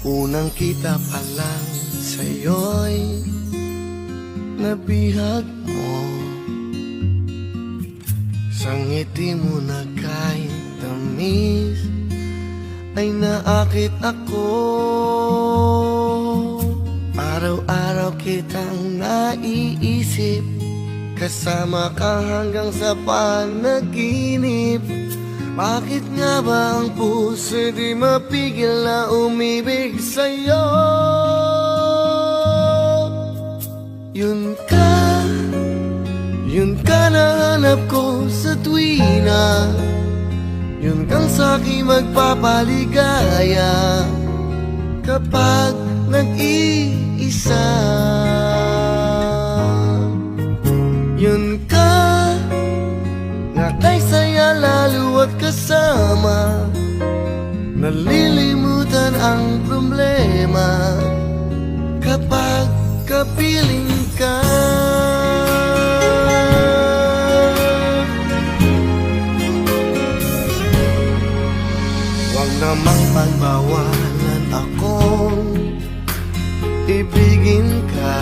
Unang kita pa lang sa'yo'y nabihag mo. Sa ngiti mo na kahit tamis ay naakit ako. Araw-araw kitang naiisip, kasama ka hanggang sa panaginip. Bakit nga ba ang puso di mapigil na umibig sa'yo? Yun ka na hanap ko sa tuwina. Yun kang sa'kin magpapaligaya kapag nag-iisa. Yun ka na kay saya lalo at kasama, nalilimutan ang problema kapag kapiling ka. Huwag namang pagbawalan akong ibigin ka.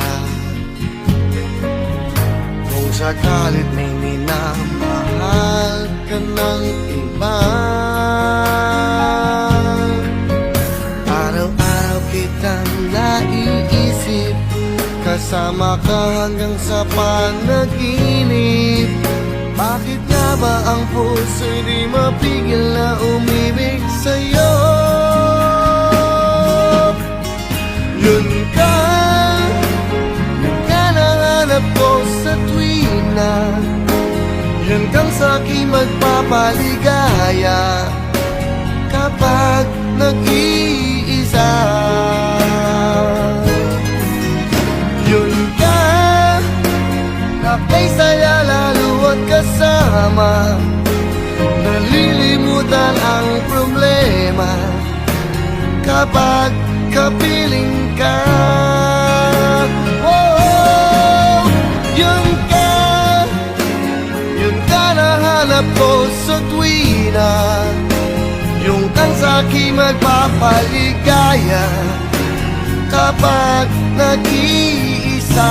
Kung sakalit may minamahal ka ng iba, araw-araw kitang naiisip, kasama ka hanggang sa panaginip. Bakit nga ba ang puso di mapigil na umibig sa'yo? Yun ka na hanap ko sa tuwina. Yun kang sa'kin magpapaligaya kapag nag-iisa. Yun ka na kay saya lalo at kasama, nalilimutan ang problema kapag kapiling ka. Oh, yun ka na hanap ko sa tuwina. Yung kang sa'kin magpapaligaya kapag nag-iisa.